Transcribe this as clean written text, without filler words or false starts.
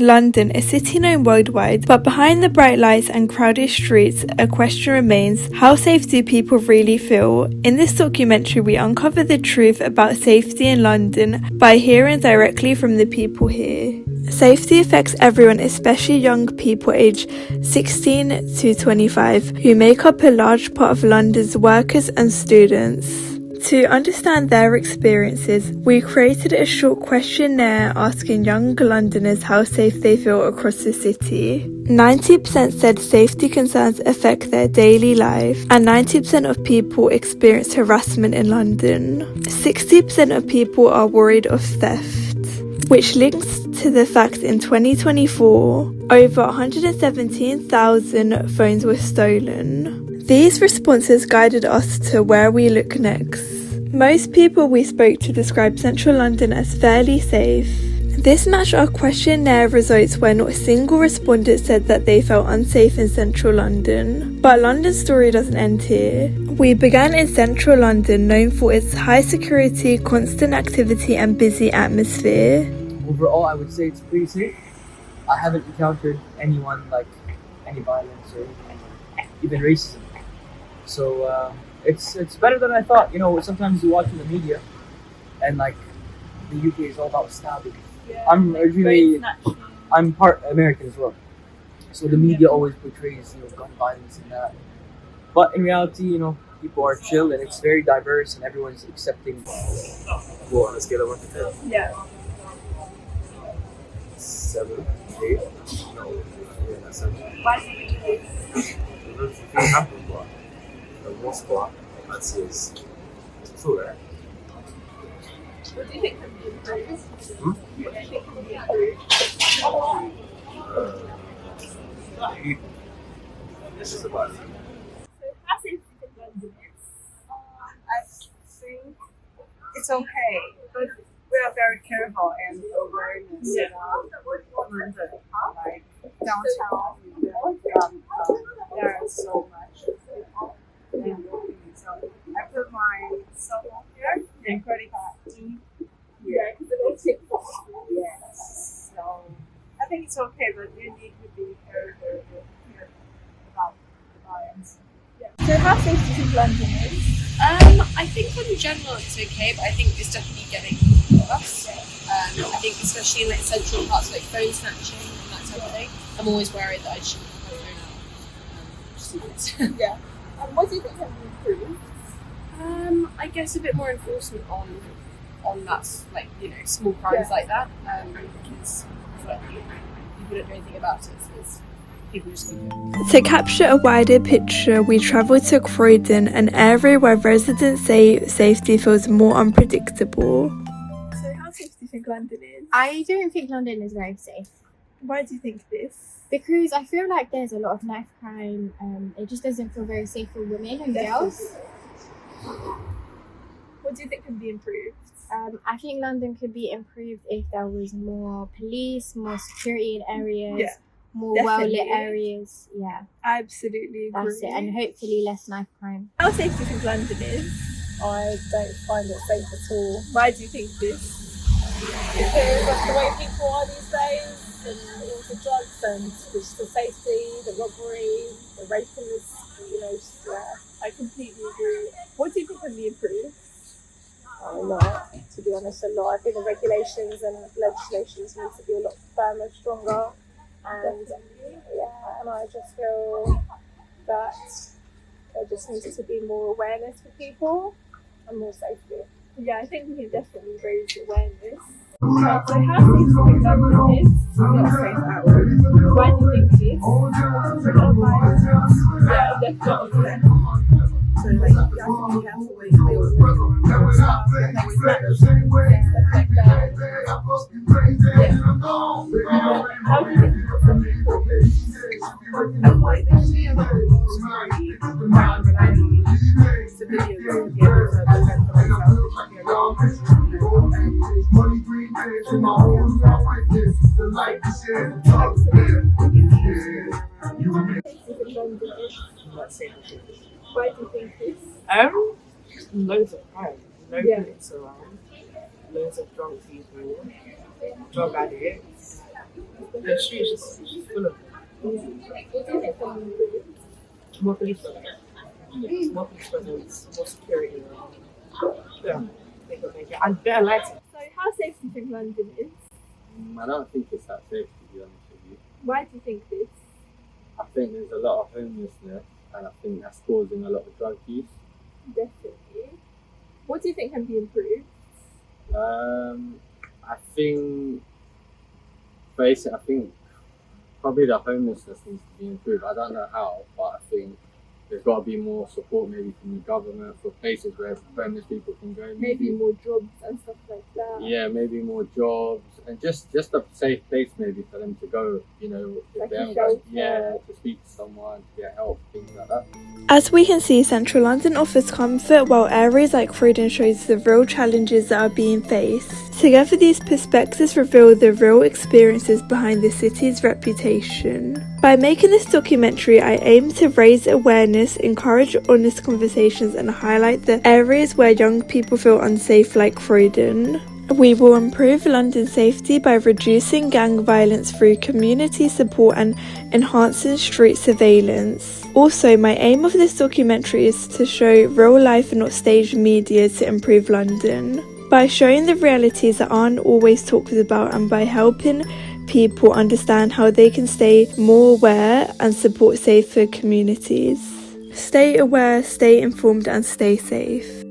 London, a city known worldwide, but behind the bright lights and crowded streets, a question remains: how safe do people really feel? In this documentary, we uncover the truth about safety in London by hearing directly from the people here. Safety affects everyone, especially young people aged 16 to 25, who make up a large part of London's workers and students. To understand their experiences, we created a short questionnaire asking young Londoners how safe they feel across the city. 90% said safety concerns affect their daily life, and 90% of people experience harassment in London. 60% of people are worried of theft, which links to the fact in 2024, over 117,000 phones were stolen. These responses guided us to where we look next. Most people we spoke to described central London as fairly safe. This matched our questionnaire results where not a single respondent said that they felt unsafe in central London. But London's story doesn't end here. We began in central London, known for its high security, constant activity and busy atmosphere. Overall, I would say it's pretty safe. I haven't encountered anyone like any violence or even racism. So it's better than I thought. You know, sometimes you watch in the media, and like the UK is all about stabbing. Yeah, I'm part American as well, so the media always portrays gun violence and that. But in reality, people are chill and it's very diverse and everyone's accepting. Well, on a scale of 1 to 10. Yeah. 7, 8. No, not 7. Why do you think it is? Moskva, that is true, right? What do you think can be improved? What do you think can be improved? This is about it. So how safe do you think London is? I think it's okay, but we are very careful and awareness about London. Like downtown, there are so much people. So I put my cell phone here and credit card in here. Yes. So I think it's okay, but you need to be very, very careful about the violence. Yeah. So how safe do you think London is? I think in general it's okay, but I think it's definitely getting worse. I think especially in like central parts like phone snatching and that type of thing, I'm always worried that I shouldn't have my phone out. Just Yeah. What do you think can be improved? I guess a bit more enforcement on that, like small crimes like that, because like, people don't do anything about it. So it's, people just keep it. To capture a wider picture, we travelled to Croydon, an area where residents say safety feels more unpredictable. So how safe do you think London is? I don't think London is very safe. Why do you think this? Because I feel like there's a lot of knife crime. It just doesn't feel very safe for women and girls. What do you think can be improved? I think London could be improved if there was more police, more security in areas, more well-lit areas. Yeah, I absolutely agree. That's it, and hopefully less knife crime. How safe do you think London is? I don't find it safe at all. Why do you think this? Because of the way people are these days, and all the drugs and the safety, the robbery, the raping is, I completely agree. What do you think can be improved? a lot, to be honest, a lot. I think the regulations and legislations need to be a lot firmer, stronger, and and I just feel that there just needs to be more awareness for people and more safety. Yeah, I think we can definitely raise awareness. So how safe do you think London is? Not safe at all. Why do you think it is? Yeah, definitely. So like, you have to be careful when you walk around stuff, like snatch, stuff like that. How do you think people can be improved? And like, they should have a security around relying on civilians to be able to defend for themselves. Why do you think this? Loads of crime, police around, loads of drunk people, drug addicts, The street is just full of them. What do you think can be improved? More police presence. More police presence, more security. Yeah. And better lighting. So how safe do you think London is? I don't think it's that safe, to be honest with you. Why do you think this? I think there's a lot of homelessness, and I think that's causing a lot of drug use. Definitely. What do you think can be improved? I think probably the homelessness needs to be improved. I don't know how, but I think there's got to be more support maybe from the government for places where homeless people can go. Maybe more jobs and stuff like that. Yeah, maybe more jobs and just a safe place maybe for them to go, you know, if Like they a haven't shelter. to speak to someone, to get help, things like that. As we can see, Central London offers comfort, while areas like Croydon shows the real challenges that are being faced. Together, these perspectives reveal the real experiences behind the city's reputation. By making this documentary, I aim to raise awareness, encourage honest conversations, and highlight the areas where young people feel unsafe, like Croydon. We will improve London safety by reducing gang violence through community support and enhancing street surveillance. Also, my aim of this documentary is to show real life and not staged media to improve London. By showing the realities that aren't always talked about, and by helping people understand how they can stay more aware and support safer communities. Stay aware, stay informed, and stay safe.